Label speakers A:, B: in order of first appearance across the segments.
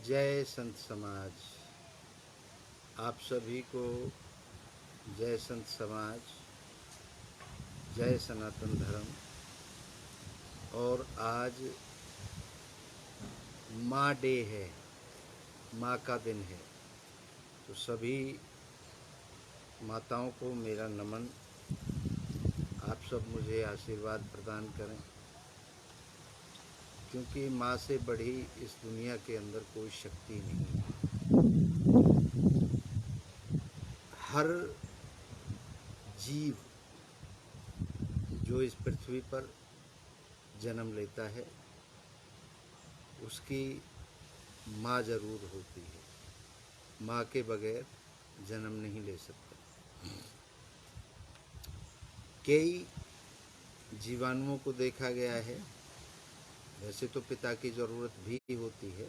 A: जय संत समाज। आप सभी को जय संत समाज, जय सनातन धर्म। और आज माँ डे है, माँ का दिन है, तो सभी माताओं को मेरा नमन। आप सब मुझे आशीर्वाद प्रदान करें, क्योंकि माँ से बढ़ी इस दुनिया के अंदर कोई शक्ति नहीं है। हर जीव जो इस पृथ्वी पर जन्म लेता है उसकी माँ ज़रूर होती है। माँ के बगैर जन्म नहीं ले सकता। कई जीवाणुओं को देखा गया है, वैसे तो पिता की ज़रूरत भी होती है,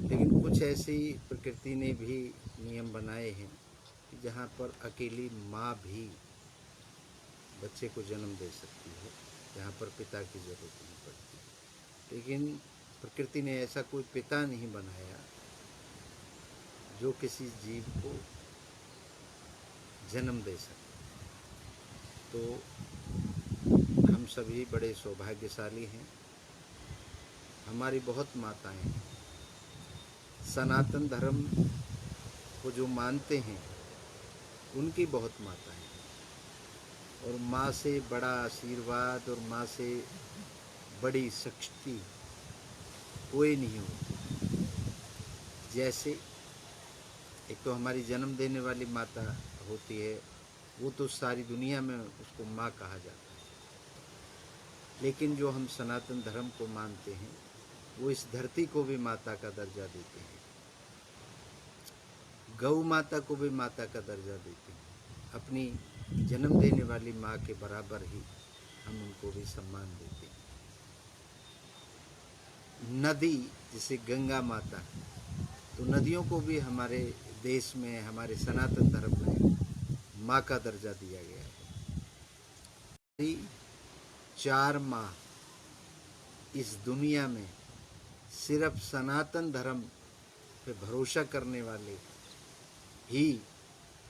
A: लेकिन कुछ ऐसी प्रकृति ने भी नियम बनाए हैं कि जहाँ पर अकेली माँ भी बच्चे को जन्म दे सकती है, जहाँ पर पिता की ज़रूरत नहीं पड़ती। लेकिन प्रकृति ने ऐसा कोई पिता नहीं बनाया जो किसी जीव को जन्म दे सके। तो हम सभी बड़े सौभाग्यशाली हैं। हमारी बहुत माताएं हैं। सनातन धर्म को जो मानते हैं उनकी बहुत माताएं हैं। और माँ से बड़ा आशीर्वाद और माँ से बड़ी शक्ति कोई नहीं होती। जैसे एक तो हमारी जन्म देने वाली माता होती है, वो तो सारी दुनिया में उसको माँ कहा जाता है। लेकिन जो हम सनातन धर्म को मानते हैं वो इस धरती को भी माता का दर्जा देते हैं, गौ माता को भी माता का दर्जा देते हैं। अपनी जन्म देने वाली माँ के बराबर ही हम उनको भी सम्मान देते हैं। नदी जैसे गंगा माता, तो नदियों को भी हमारे देश में, हमारे सनातन धर्म में माँ का दर्जा दिया गया है। 4 माँ इस दुनिया में सिर्फ सनातन धर्म पे भरोसा करने वाले ही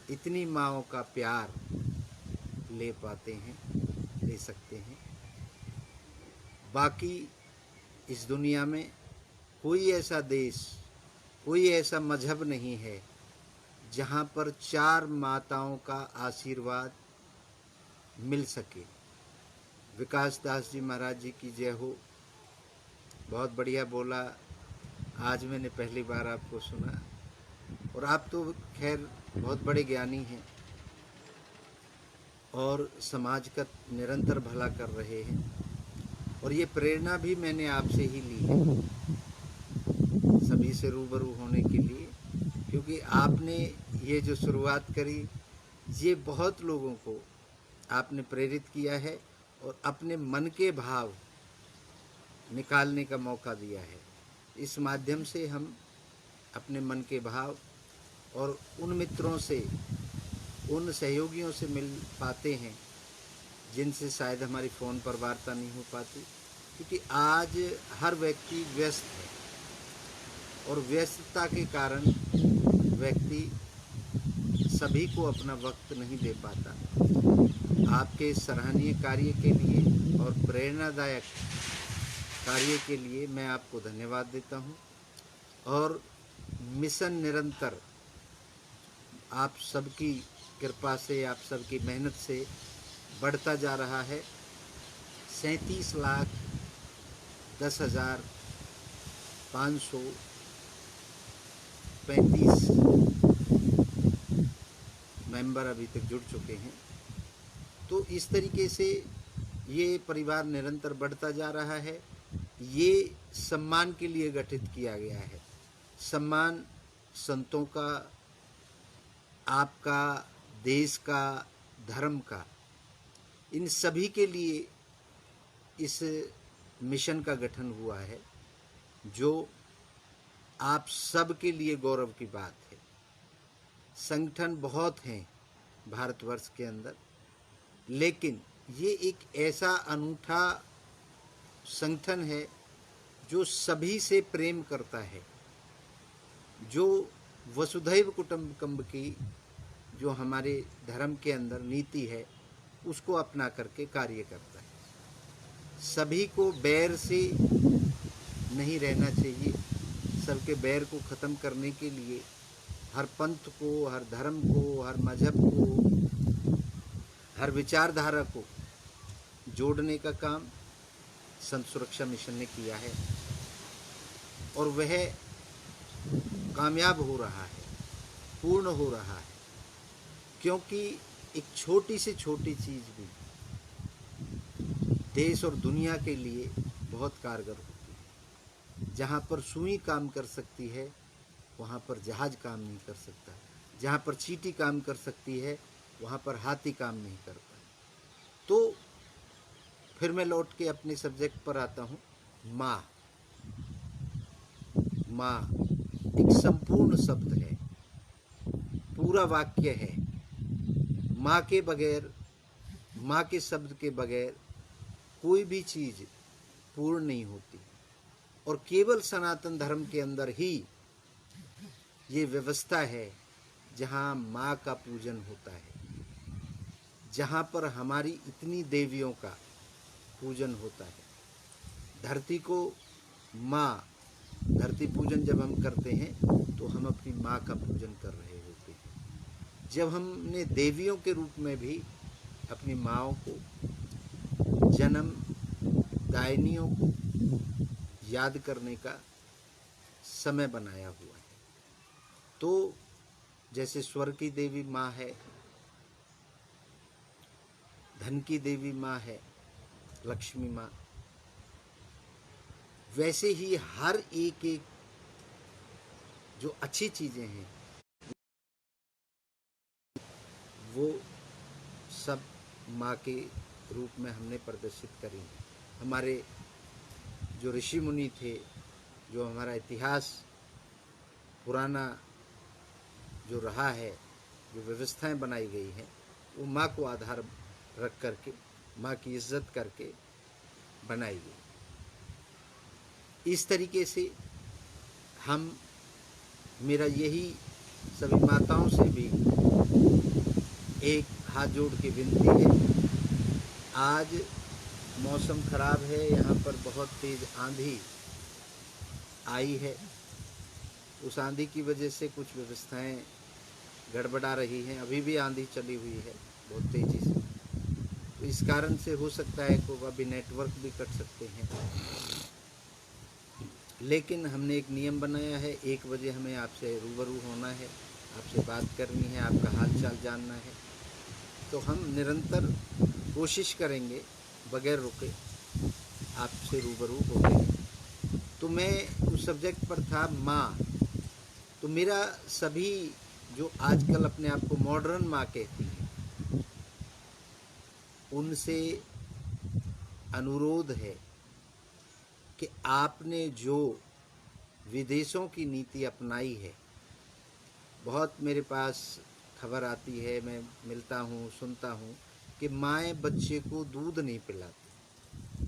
A: इतनी माँओं का प्यार ले पाते हैं, ले सकते हैं। बाकी इस दुनिया में कोई ऐसा देश, कोई ऐसा मजहब नहीं है जहाँ पर 4 माताओं का आशीर्वाद मिल सके। विकास दास जी महाराज जी की जय हो। बहुत बढ़िया बोला। आज मैंने पहली बार आपको सुना, और आप तो खैर बहुत बड़े ज्ञानी हैं और समाज का निरंतर भला कर रहे हैं। और ये प्रेरणा भी मैंने आपसे ही ली है, सभी से रूबरू होने के लिए, क्योंकि आपने ये जो शुरुआत करी, ये बहुत लोगों को आपने प्रेरित किया है और अपने मन के भाव निकालने का मौका दिया है। इस माध्यम से हम अपने मन के भाव और उन मित्रों से, उन सहयोगियों से मिल पाते हैं जिनसे शायद हमारी फ़ोन पर वार्ता नहीं हो पाती, क्योंकि आज हर व्यक्ति व्यस्त है और व्यस्तता के कारण व्यक्ति सभी को अपना वक्त नहीं दे पाता। आपके सराहनीय कार्य के लिए और प्रेरणादायक कार्य के लिए मैं आपको धन्यवाद देता हूँ। और मिशन निरंतर आप सबकी कृपा से, आप सबकी मेहनत से बढ़ता जा रहा है। 37,10,535 मेंबर अभी तक जुड़ चुके हैं। तो इस तरीके से ये परिवार निरंतर बढ़ता जा रहा है। ये सम्मान के लिए गठित किया गया है। सम्मान संतों का, आपका, देश का, धर्म का, इन सभी के लिए इस मिशन का गठन हुआ है, जो आप सब के लिए गौरव की बात है। संगठन बहुत हैं भारतवर्ष के अंदर, लेकिन ये एक ऐसा अनूठा संगठन है जो सभी से प्रेम करता है, जो वसुधैव कुटुम्बकम की जो हमारे धर्म के अंदर नीति है उसको अपना करके कार्य करता है। सभी को बैर से नहीं रहना चाहिए। सबके बैर को ख़त्म करने के लिए हर पंथ को, हर धर्म को, हर मजहब को, हर विचारधारा को जोड़ने का काम संत सुरक्षा मिशन ने किया है और वह कामयाब हो रहा है, पूर्ण हो रहा है। क्योंकि एक छोटी से छोटी चीज़ भी देश और दुनिया के लिए बहुत कारगर होती है। जहाँ पर सुई काम कर सकती है वहाँ पर जहाज काम नहीं कर सकता। जहाँ पर चींटी काम कर सकती है वहाँ पर हाथी काम नहीं करता। तो फिर मैं लौट के अपने सब्जेक्ट पर आता हूँ। माँ, माँ एक संपूर्ण शब्द है, पूरा वाक्य है। माँ के बगैर, माँ के शब्द के बगैर कोई भी चीज़ पूर्ण नहीं होती। और केवल सनातन धर्म के अंदर ही ये व्यवस्था है जहाँ माँ का पूजन होता है, जहाँ पर हमारी इतनी देवियों का पूजन होता है। धरती को माँ, धरती पूजन जब हम करते हैं तो हम अपनी माँ का पूजन कर रहे होते हैं। जब हमने देवियों के रूप में भी अपनी माँओं को, जन्म दायिनियों को याद करने का समय बनाया हुआ है। तो जैसे स्वर्ग की देवी माँ है, धन की देवी माँ है लक्ष्मी माँ, वैसे ही हर एक एक जो अच्छी चीज़ें हैं वो सब माँ के रूप में हमने प्रदर्शित करी हैं। हमारे जो ऋषि मुनि थे, जो हमारा इतिहास पुराना जो रहा है, जो व्यवस्थाएं बनाई गई हैं, वो माँ को आधार रख करके, माँ की इज्जत करके बनाई गई। इस तरीके से हम, मेरा यही सभी माताओं से भी एक हाथ जोड़ के विनती है। आज मौसम ख़राब है, यहाँ पर बहुत तेज़ आंधी आई है। उस आंधी की वजह से कुछ व्यवस्थाएं गड़बड़ा रही हैं। अभी भी आंधी चली हुई है बहुत तेज़ी से, तो इस कारण से हो सकता है कि अभी नेटवर्क भी कट सकते हैं। लेकिन हमने एक नियम बनाया है, 1 बजे हमें आपसे रूबरू होना है, आपसे बात करनी है, आपका हाल चाल जानना है। तो हम निरंतर कोशिश करेंगे बगैर रुके आपसे रूबरू होने। तो मैं उस सब्जेक्ट पर था माँ। तो मेरा सभी जो आजकल अपने आप को मॉडर्न माँ कहती हैं, उनसे अनुरोध है कि आपने जो विदेशों की नीति अपनाई है, बहुत मेरे पास खबर आती है, मैं मिलता हूँ, सुनता हूँ कि माएँ बच्चे को दूध नहीं पिलाती,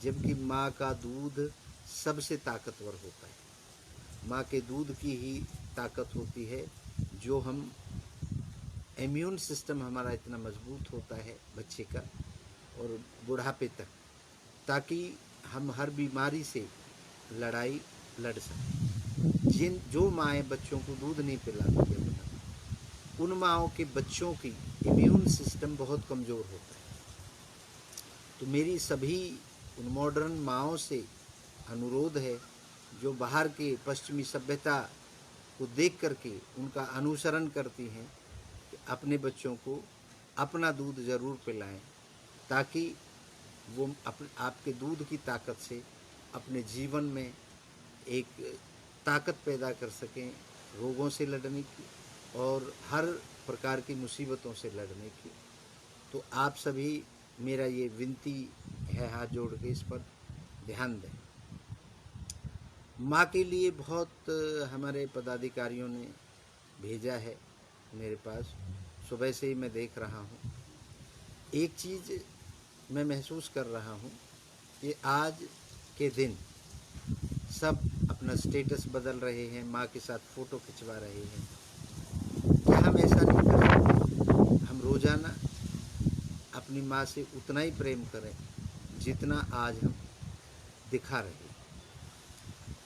A: जबकि माँ का दूध सबसे ताकतवर होता है। माँ के दूध की ही ताकत होती है, जो हम इम्यून सिस्टम हमारा इतना मजबूत होता है बच्चे का और बुढ़ापे तक, ताकि हम हर बीमारी से लड़ाई लड़ सकें। जो माएँ बच्चों को दूध नहीं पिलाती है, उन माँओं के बच्चों की इम्यून सिस्टम बहुत कमज़ोर होता है। तो मेरी सभी उन मॉडर्न माँओं से अनुरोध है जो बाहर के पश्चिमी सभ्यता को देख करके उनका अनुसरण करती हैं, कि अपने बच्चों को अपना दूध ज़रूर पिलाएं, ताकि वो आपके दूध की ताकत से अपने जीवन में एक ताकत पैदा कर सकें, रोगों से लड़ने की और हर प्रकार की मुसीबतों से लड़ने की। तो आप सभी, मेरा ये विनती है हाथ जोड़ के, इस पर ध्यान दें। माँ के लिए बहुत हमारे पदाधिकारियों ने भेजा है मेरे पास, सुबह से ही मैं देख रहा हूँ। एक चीज़ मैं महसूस कर रहा हूँ कि आज के दिन सब अपना स्टेटस बदल रहे हैं, माँ के साथ फ़ोटो खिंचवा रहे हैं। क्या हम ऐसा नहीं कर सकते? हम रोज़ाना अपनी माँ से उतना ही प्रेम करें जितना आज हम दिखा रहे हैं।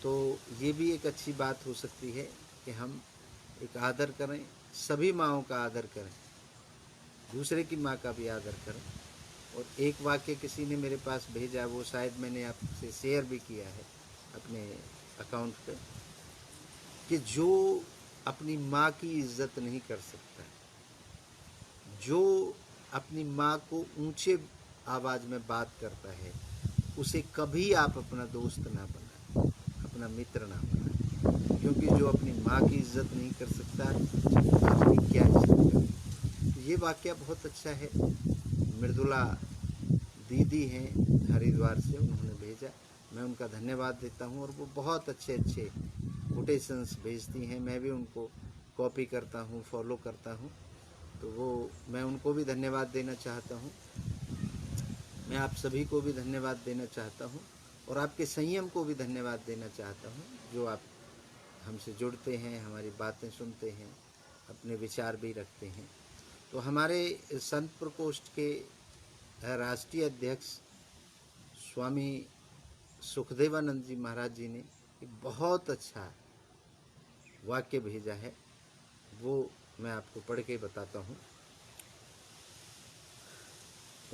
A: तो ये भी एक अच्छी बात हो सकती है कि हम एक आदर करें, सभी माँओं का आदर करें, दूसरे की माँ का भी आदर करें। और एक वाक्य किसी ने मेरे पास भेजा, वो शायद मैंने आपसे शेयर भी किया है अपने अकाउंट पे, कि जो अपनी माँ की इज्जत नहीं कर सकता, जो अपनी माँ को ऊंचे आवाज़ में बात करता है, उसे कभी आप अपना दोस्त ना बनाएं, अपना मित्र ना बनाएं। क्योंकि जो अपनी माँ की इज्जत नहीं कर सकता, आपकी क्या इज्जत करें। ये वाक्य बहुत अच्छा है। मृदुला दीदी हैं हरिद्वार से, उन्होंने भेजा, मैं उनका धन्यवाद देता हूँ। और वो बहुत अच्छे अच्छे कोटेशंस भेजती हैं, मैं भी उनको कॉपी करता हूँ, फॉलो करता हूँ। तो वो मैं उनको भी धन्यवाद देना चाहता हूँ। मैं आप सभी को भी धन्यवाद देना चाहता हूँ और आपके संयम को भी धन्यवाद देना चाहता हूँ, जो आप हमसे जुड़ते हैं, हमारी बातें सुनते हैं, अपने विचार भी रखते हैं। तो हमारे संत प्रकोष्ठ के राष्ट्रीय अध्यक्ष स्वामी सुखदेवानंद जी महाराज जी ने एक बहुत अच्छा वाक्य भेजा है, वो मैं आपको पढ़ के बताता हूँ।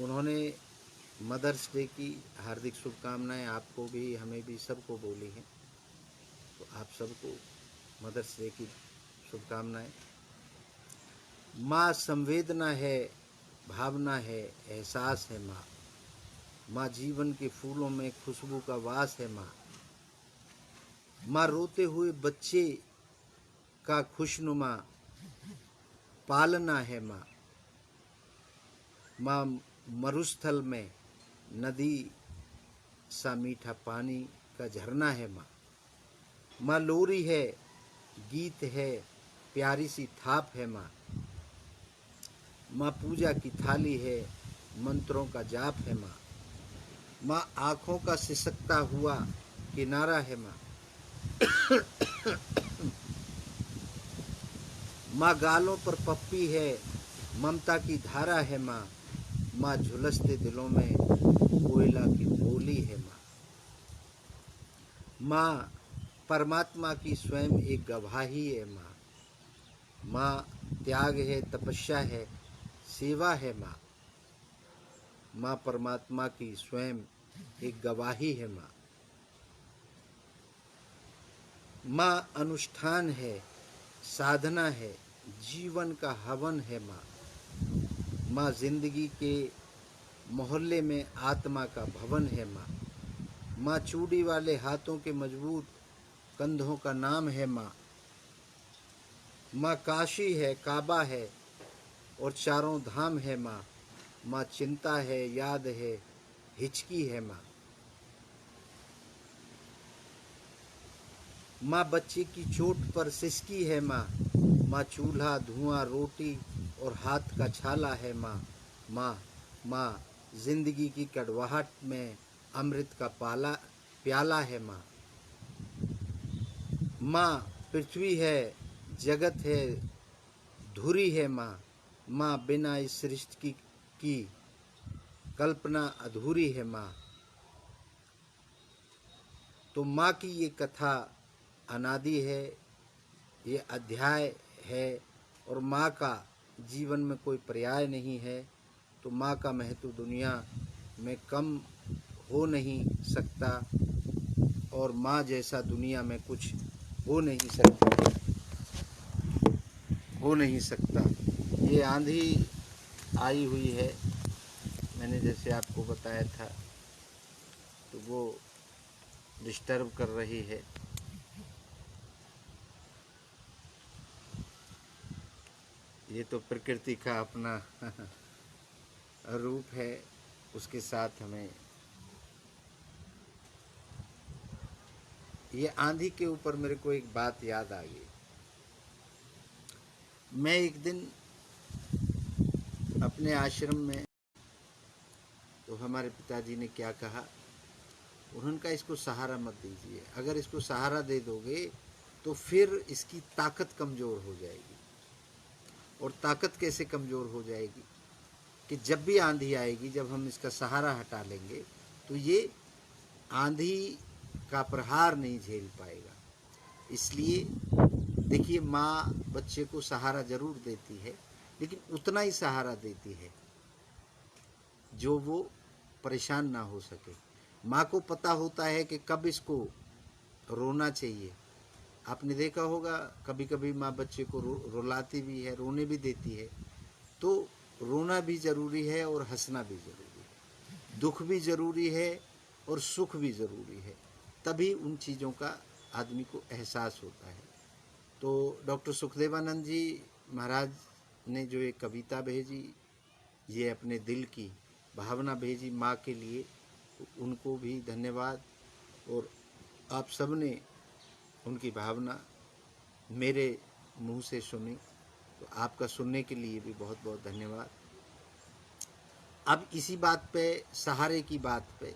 A: उन्होंने मदर्स डे की हार्दिक शुभकामनाएं आपको भी, हमें भी, सबको बोली हैं। तो आप सबको मदर्स डे की शुभकामनाएं। माँ संवेदना है, भावना है, एहसास है माँ। माँ जीवन के फूलों में खुशबू का वास है माँ। माँ रोते हुए बच्चे का खुशनुमा पालना है माँ। माँ मरुस्थल में नदी सा मीठा पानी का झरना है माँ। माँ लोरी है, गीत है, प्यारी सी थाप है माँ। माँ पूजा की थाली है, मंत्रों का जाप है माँ। माँ आँखों का सिसकता हुआ किनारा है माँ। माँ गालों पर पप्पी है, ममता की धारा है माँ। माँ झुलसते दिलों में कोयला की बोली है माँ। माँ परमात्मा की स्वयं एक गवाही है माँ। माँ त्याग है, तपस्या है, सेवा है माँ। माँ परमात्मा की स्वयं एक गवाही है माँ। माँ अनुष्ठान है, साधना है, जीवन का हवन है माँ। माँ जिंदगी के मोहल्ले में आत्मा का भवन है माँ। माँ चूड़ी वाले हाथों के मजबूत कंधों का नाम है माँ। माँ काशी है, काबा है और चारों धाम है माँ। माँ चिंता है, याद है, हिचकी है माँ। माँ बच्चे की चोट पर सिसकी है माँ। माँ चूल्हा, धुआं, रोटी और हाथ का छाला है माँ। माँ जिंदगी की कड़वाहट में अमृत का प्याला है माँ। माँ पृथ्वी है, जगत है, धुरी है माँ। माँ बिना इस सृष्टि की कल्पना अधूरी है माँ। तो माँ की ये कथा अनादि है, ये अध्याय है और माँ का जीवन में कोई पर्याय नहीं है। तो माँ का महत्व दुनिया में कम हो नहीं सकता और माँ जैसा दुनिया में कुछ हो नहीं सकता। ये आंधी आई हुई है, मैंने जैसे आपको बताया था, तो वो डिस्टर्ब कर रही है। ये तो प्रकृति का अपना रूप है, उसके साथ हमें, ये आंधी के ऊपर मेरे को एक बात याद आ गई। मैं एक दिन अपने आश्रम में, तो हमारे पिताजी ने क्या कहा उन्होंने कहा इसको सहारा मत दीजिए, अगर इसको सहारा दे दोगे तो फिर इसकी ताकत कमज़ोर हो जाएगी। और ताकत कैसे कमज़ोर हो जाएगी कि जब भी आंधी आएगी, जब हम इसका सहारा हटा लेंगे तो ये आंधी का प्रहार नहीं झेल पाएगा। इसलिए देखिए, माँ बच्चे को सहारा ज़रूर देती है, लेकिन उतना ही सहारा देती है जो वो परेशान ना हो सके। माँ को पता होता है कि कब इसको रोना चाहिए। आपने देखा होगा कभी कभी माँ बच्चे को रुलाती भी है, रोने भी देती है। तो रोना भी ज़रूरी है और हंसना भी ज़रूरी है, दुख भी ज़रूरी है और सुख भी ज़रूरी है, तभी उन चीज़ों का आदमी को एहसास होता है। तो डॉक्टर सुखदेवानंद जी महाराज ने जो एक कविता भेजी, ये अपने दिल की भावना भेजी माँ के लिए, तो उनको भी धन्यवाद। और आप सब ने उनकी भावना मेरे मुंह से सुनी, तो आपका सुनने के लिए भी बहुत बहुत धन्यवाद। अब इसी बात पे, सहारे की बात पे,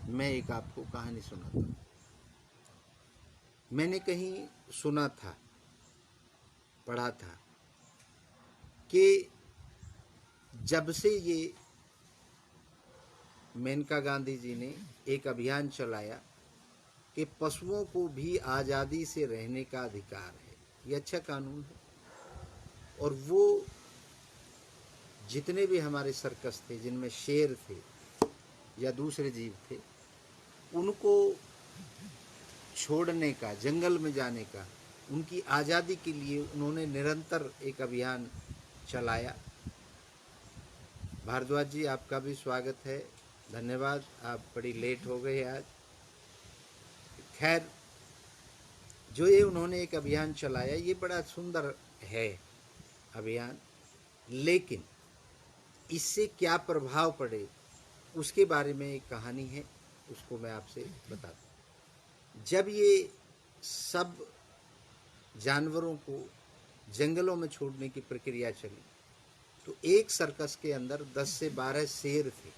A: मैं एक आपको कहानी सुनाता हूँ। मैंने कहीं सुना था, पढ़ा था कि जब से ये मेनका गांधी जी ने एक अभियान चलाया कि पशुओं को भी आज़ादी से रहने का अधिकार है, ये अच्छा कानून है। और वो जितने भी हमारे सर्कस थे, जिनमें शेर थे या दूसरे जीव थे, उनको छोड़ने का, जंगल में जाने का, उनकी आज़ादी के लिए उन्होंने निरंतर एक अभियान चलाया। भारद्वाज जी, आपका भी स्वागत है, धन्यवाद। आप बड़ी लेट हो गए आज। खैर, जो ये उन्होंने एक अभियान चलाया, ये बड़ा सुंदर है अभियान, लेकिन इससे क्या प्रभाव पड़े उसके बारे में एक कहानी है, उसको मैं आपसे बताता हूँ। जब ये सब जानवरों को जंगलों में छोड़ने की प्रक्रिया चली, तो एक सर्कस के अंदर 10 से 12 शेर थे।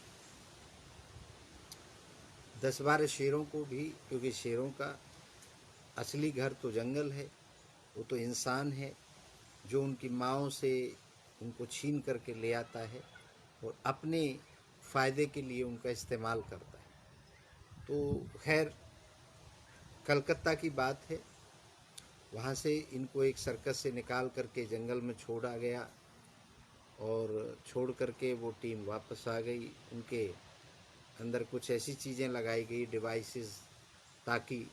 A: 10-12 शेरों को भी, क्योंकि शेरों का असली घर तो जंगल है, वो तो इंसान है जो उनकी माँओं से उनको छीन करके ले आता है और अपने फ़ायदे के लिए उनका इस्तेमाल करता है। तो खैर, कलकत्ता की बात है, वहाँ से इनको एक सर्कस से निकाल करके जंगल में छोड़ा गया और छोड़ करके वो टीम वापस आ गई। उनके अंदर कुछ ऐसी चीज़ें लगाई गई, डिवाइसेस, ताकि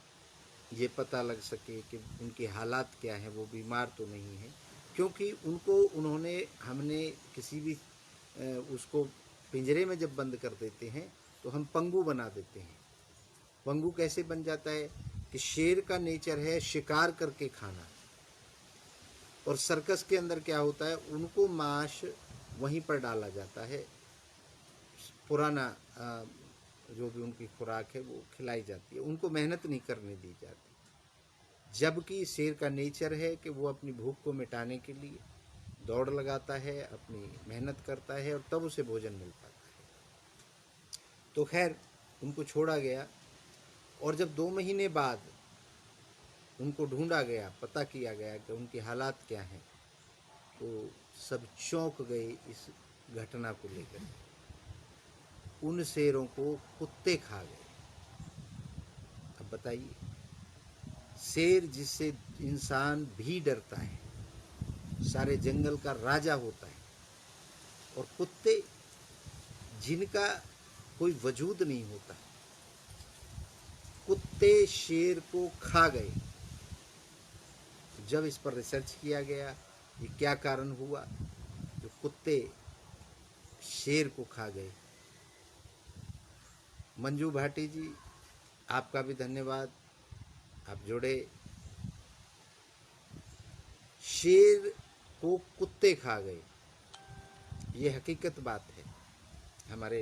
A: ये पता लग सके कि उनकी हालात क्या हैं, वो बीमार तो नहीं है। क्योंकि हमने किसी भी उसको पिंजरे में जब बंद कर देते हैं तो हम पंगु बना देते हैं। पंगु कैसे बन जाता है कि शेर का नेचर है शिकार करके खाना, और सर्कस के अंदर क्या होता है, उनको मांस वहीं पर डाला जाता है, पुराना जो भी उनकी खुराक है वो खिलाई जाती है, उनको मेहनत नहीं करने दी जाती। जबकि शेर का नेचर है कि वो अपनी भूख को मिटाने के लिए दौड़ लगाता है, अपनी मेहनत करता है, और तब उसे भोजन मिल पाता है। तो खैर, उनको छोड़ा गया, और जब 2 महीने बाद उनको ढूंढा गया, पता किया गया कि उनकी हालात क्या हैं, तो सब चौंक गए इस घटना को लेकर। उन शेरों को कुत्ते खा गए। अब बताइए, शेर जिससे इंसान भी डरता है, सारे जंगल का राजा होता है, और कुत्ते जिनका कोई वजूद नहीं होता, कुत्ते शेर को खा गए। जब इस पर रिसर्च किया गया, ये क्या कारण हुआ जो कुत्ते शेर को खा गए। मंजू भाटी जी, आपका भी धन्यवाद, आप जुड़े। शेर को कुत्ते खा गए, ये हकीकत बात है हमारे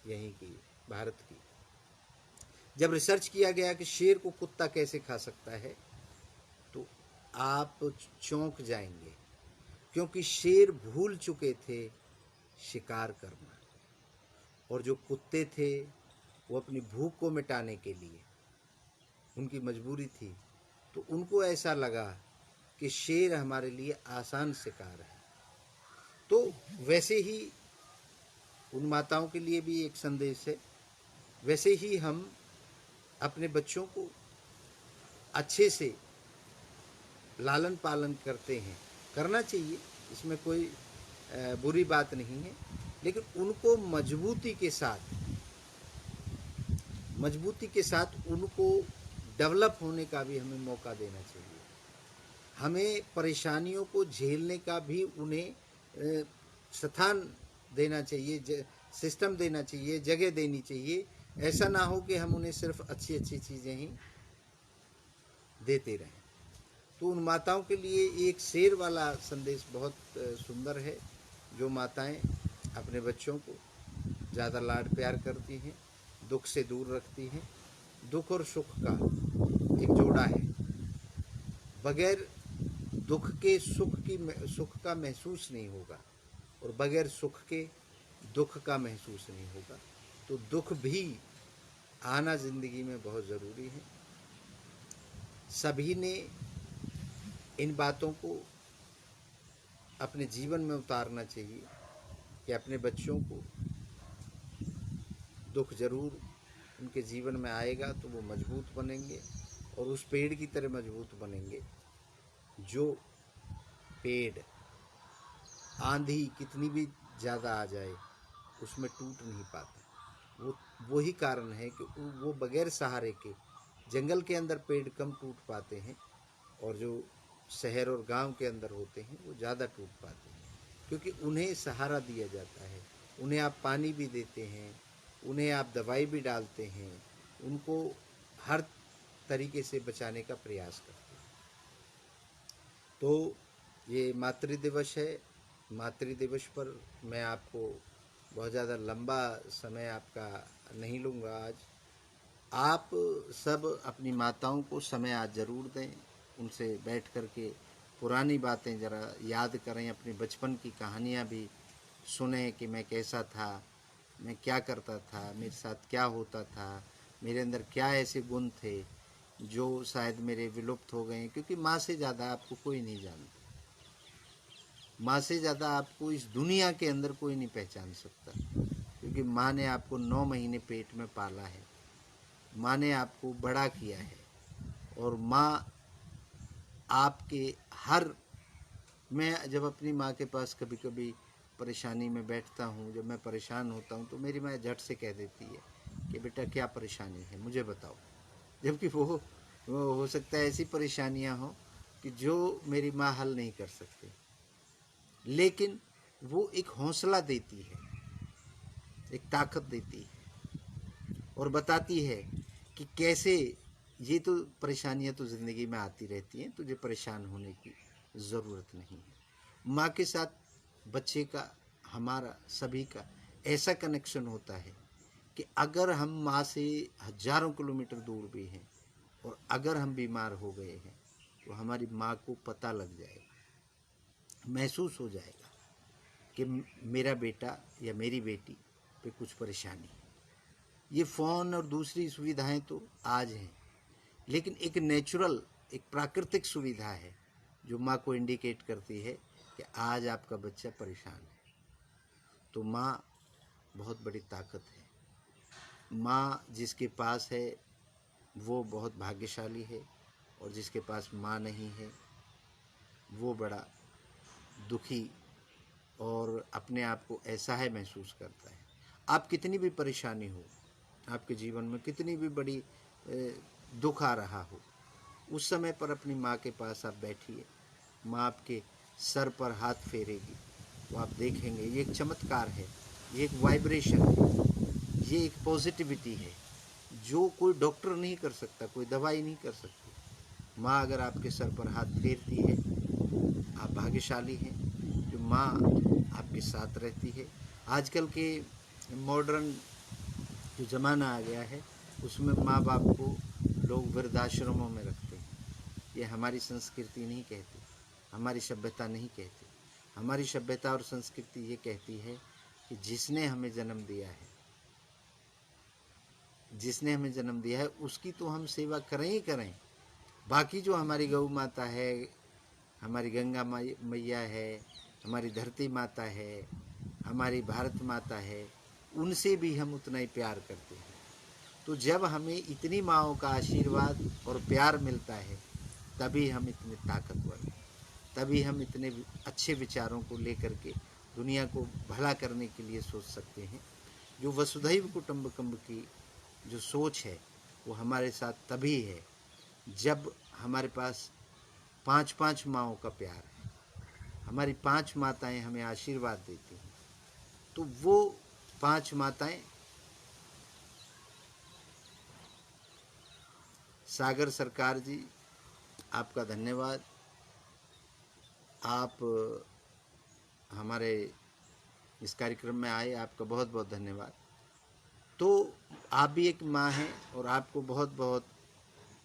A: यहीं की, भारत की। जब रिसर्च किया गया कि शेर को कुत्ता कैसे खा सकता है, तो आप चौंक जाएंगे, क्योंकि शेर भूल चुके थे शिकार करना, और जो कुत्ते थे वो अपनी भूख को मिटाने के लिए, उनकी मजबूरी थी, तो उनको ऐसा लगा कि शेर हमारे लिए आसान शिकार है। तो वैसे ही उन माताओं के लिए भी एक संदेश है, वैसे ही हम अपने बच्चों को अच्छे से लालन पालन करते हैं, करना चाहिए, इसमें कोई बुरी बात नहीं है, लेकिन उनको मजबूती के साथ उनको डेवलप होने का भी हमें मौका देना चाहिए। हमें परेशानियों को झेलने का भी उन्हें स्थान देना चाहिए, सिस्टम देना चाहिए, जगह देनी चाहिए। ऐसा ना हो कि हम उन्हें सिर्फ अच्छी अच्छी चीज़ें ही देते रहें। तो उन माताओं के लिए एक शेर वाला संदेश बहुत सुंदर है, जो माताएं अपने बच्चों को ज़्यादा लाड प्यार करती हैं, दुख से दूर रखती हैं। दुख और सुख का एक जोड़ा है, बगैर दुख के सुख का महसूस नहीं होगा, और बगैर सुख के दुख का महसूस नहीं होगा। तो दुख भी आना ज़िंदगी में बहुत ज़रूरी है। सभी ने इन बातों को अपने जीवन में उतारना चाहिए कि अपने बच्चों को दुख ज़रूर उनके जीवन में आएगा तो वो मजबूत बनेंगे, और उस पेड़ की तरह मजबूत बनेंगे जो पेड़ आंधी कितनी भी ज़्यादा आ जाए उसमें टूट नहीं पाता। वही कारण है कि वो बगैर सहारे के जंगल के अंदर पेड़ कम टूट पाते हैं, और जो शहर और गांव के अंदर होते हैं वो ज़्यादा टूट पाते हैं, क्योंकि उन्हें सहारा दिया जाता है। उन्हें आप पानी भी देते हैं, उन्हें आप दवाई भी डालते हैं, उनको हर तरीके से बचाने का प्रयास करते हैं। तो ये मातृ दिवस है। मातृ दिवस पर मैं आपको बहुत ज़्यादा लंबा समय आपका नहीं लूँगा आज। आप सब अपनी माताओं को समय आज ज़रूर दें, उनसे बैठ कर के पुरानी बातें ज़रा याद करें, अपने बचपन की कहानियाँ भी सुनें कि मैं कैसा था, मैं क्या करता था, मेरे साथ क्या होता था, मेरे अंदर क्या ऐसे गुण थे जो शायद मेरे विलुप्त हो गए हैं। क्योंकि माँ से ज़्यादा आपको कोई नहीं जानता, माँ से ज़्यादा आपको इस दुनिया के अंदर कोई नहीं पहचान सकता, क्योंकि माँ ने आपको 9 महीने पेट में पाला है, माँ ने आपको बड़ा किया है, और माँ आपके मैं जब अपनी माँ के पास कभी कभी परेशानी में बैठता हूँ, जब मैं परेशान होता हूँ, तो मेरी माँ झट से कह देती है कि बेटा क्या परेशानी है, मुझे बताओ। जबकि वो हो सकता है ऐसी परेशानियाँ हों कि जो मेरी माँ हल नहीं कर सकती, लेकिन वो एक हौसला देती है, एक ताकत देती है, और बताती है कि कैसे ये तो परेशानियां तो ज़िंदगी में आती रहती हैं, तुझे परेशान होने की ज़रूरत नहीं है। माँ के साथ बच्चे का, हमारा सभी का ऐसा कनेक्शन होता है कि अगर हम माँ से हज़ारों किलोमीटर दूर भी हैं, और अगर हम बीमार हो गए हैं, तो हमारी माँ को पता लग जाएगा, महसूस हो जाएगा कि मेरा बेटा या मेरी बेटी पे कुछ परेशानी है। ये फ़ोन और दूसरी सुविधाएं तो आज हैं, लेकिन एक नेचुरल, एक प्राकृतिक सुविधा है जो माँ को इंडिकेट करती है कि आज आपका बच्चा परेशान है। तो माँ बहुत बड़ी ताकत है। माँ जिसके पास है वो बहुत भाग्यशाली है, और जिसके पास माँ नहीं है वो बड़ा दुखी और अपने आप को ऐसा है महसूस करता है। आप कितनी भी परेशानी हो, आपके जीवन में कितनी भी बड़ी दुख आ रहा हो, उस समय पर अपनी माँ के पास आप बैठिए, माँ आपके सर पर हाथ फेरेगी, तो आप देखेंगे ये एक चमत्कार है, ये एक वाइब्रेशन है, ये एक पॉजिटिविटी है जो कोई डॉक्टर नहीं कर सकता, कोई दवाई नहीं कर सकती। माँ अगर आपके सर पर हाथ फेरती है, आप भाग्यशाली हैं जो माँ आपके साथ रहती है। आजकल के मॉडर्न जो ज़माना आ गया है उसमें माँ बाप को लोग वृद्धाश्रमों में रखते हैं। ये हमारी संस्कृति नहीं कहती, हमारी सभ्यता नहीं कहती। हमारी सभ्यता और संस्कृति ये कहती है कि जिसने हमें जन्म दिया है जिसने हमें जन्म दिया है उसकी तो हम सेवा करें ही करें। बाकी जो हमारी गौ माता है, हमारी गंगा मैया है, हमारी धरती माता है, हमारी भारत माता है, उनसे भी हम उतना ही प्यार करते हैं। तो जब हमें इतनी माँओं का आशीर्वाद और प्यार मिलता है तभी हम इतने ताकतवर हैं, तभी हम इतने अच्छे विचारों को लेकर के दुनिया को भला करने के लिए सोच सकते हैं। जो वसुधैव कुटुंबकम की जो सोच है वो हमारे साथ तभी है जब हमारे पास 5-5 माँओं का प्यार है, हमारी 5 माताएं हमें आशीर्वाद देती हैं। तो वो 5 माताएं, सागर सरकार जी आपका धन्यवाद। आप हमारे इस कार्यक्रम में आए, आपका बहुत बहुत धन्यवाद। तो आप भी एक माँ हैं और आपको बहुत बहुत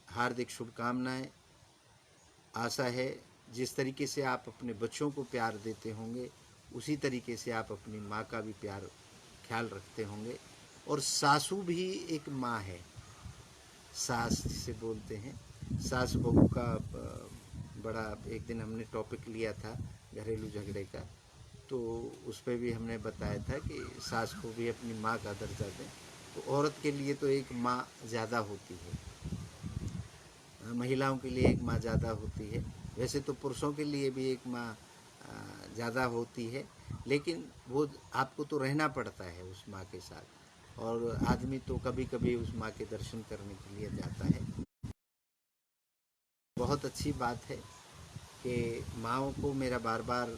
A: हार्दिक शुभकामनाएं। आशा है जिस तरीके से आप अपने बच्चों को प्यार देते होंगे उसी तरीके से आप अपनी माँ का भी प्यार ख्याल रखते होंगे। और सासू भी एक माँ है, सास जिसे बोलते हैं, सास बहू का बड़ा एक दिन हमने टॉपिक लिया था घरेलू झगड़े का, तो उस पर भी हमने बताया था कि सास को भी अपनी माँ का दर्जा दें। तो औरत के लिए तो एक माँ ज़्यादा होती है, महिलाओं के लिए एक माँ ज़्यादा होती है। वैसे तो पुरुषों के लिए भी एक माँ ज़्यादा होती है, लेकिन वो आपको तो रहना पड़ता है उस माँ के साथ, और आदमी तो कभी कभी उस माँ के दर्शन करने के लिए जाता है। बहुत अच्छी बात है कि माँओं को मेरा बार बार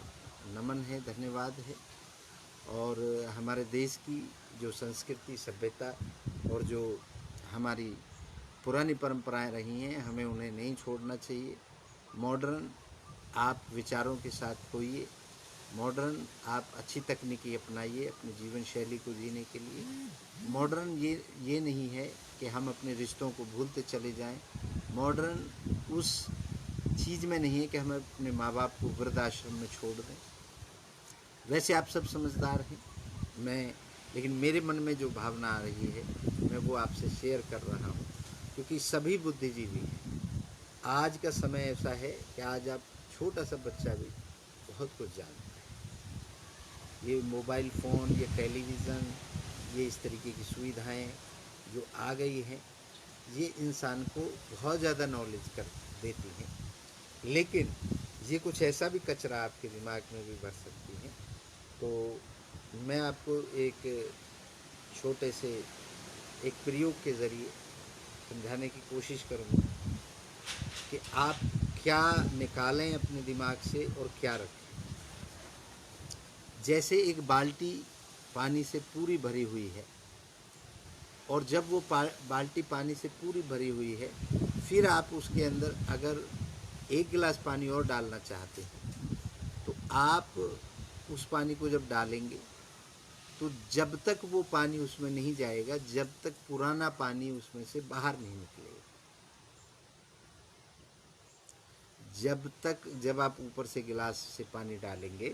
A: नमन है, धन्यवाद है। और हमारे देश की जो संस्कृति, सभ्यता और जो हमारी पुरानी परंपराएं रही हैं, हमें उन्हें नहीं छोड़ना चाहिए। मॉडर्न आप विचारों के साथ खोइए, मॉडर्न आप अच्छी तकनीकी अपनाइए अपनी जीवन शैली को जीने के लिए। मॉडर्न ये नहीं है कि हम अपने रिश्तों को भूलते चले जाएं। मॉडर्न उस चीज़ में नहीं है कि हम अपने माँ बाप को वृद्धाश्रम में छोड़ दें। वैसे आप सब समझदार हैं, लेकिन मेरे मन में जो भावना आ रही है मैं वो आपसे शेयर कर रहा हूँ, क्योंकि सभी बुद्धिजीवी हैं। आज का समय ऐसा है कि आज आप छोटा सा बच्चा भी बहुत कुछ जानता है। ये मोबाइल फ़ोन, ये टेलीविज़न, ये इस तरीके की सुविधाएं जो आ गई हैं, ये इंसान को बहुत ज़्यादा नॉलेज कर देती हैं, लेकिन ये कुछ ऐसा भी कचरा आपके दिमाग में भी भर सकती हैं। तो मैं आपको एक छोटे से एक प्रयोग के ज़रिए समझाने की कोशिश करूँगा कि आप क्या निकालें अपने दिमाग से और क्या रखें। जैसे एक बाल्टी पानी से पूरी भरी हुई है, और जब वो बाल्टी पानी से पूरी भरी हुई है, फिर आप उसके अंदर अगर 1 गिलास पानी और डालना चाहते हैं, तो आप उस पानी को जब डालेंगे तो जब तक वो पानी उसमें नहीं जाएगा, जब तक पुराना पानी उसमें से बाहर नहीं निकलेगा। जब आप ऊपर से गिलास से पानी डालेंगे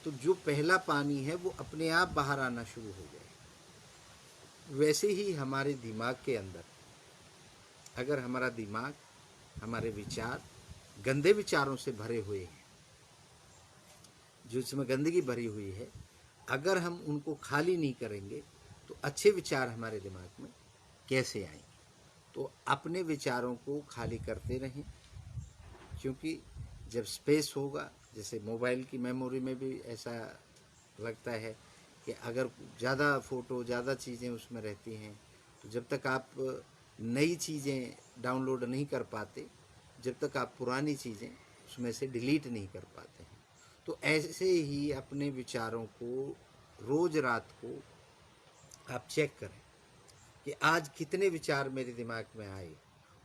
A: तो जो पहला पानी है वो अपने आप बाहर आना शुरू हो जाएगा। वैसे ही हमारे दिमाग के अंदर, अगर हमारा दिमाग, हमारे विचार गंदे विचारों से भरे हुए हैं, जो इसमें गंदगी भरी हुई है, अगर हम उनको खाली नहीं करेंगे तो अच्छे विचार हमारे दिमाग में कैसे आएंगे। तो अपने विचारों को खाली करते रहें, क्योंकि जब स्पेस होगा, जैसे मोबाइल की मेमोरी में भी ऐसा लगता है कि अगर ज़्यादा फ़ोटो, ज़्यादा चीज़ें उसमें रहती हैं, तो जब तक आप नई चीज़ें डाउनलोड नहीं कर पाते, जब तक आप पुरानी चीज़ें उसमें से डिलीट नहीं कर पाते हैं। तो ऐसे ही अपने विचारों को रोज़ रात को आप चेक करें कि आज कितने विचार मेरे दिमाग में आए,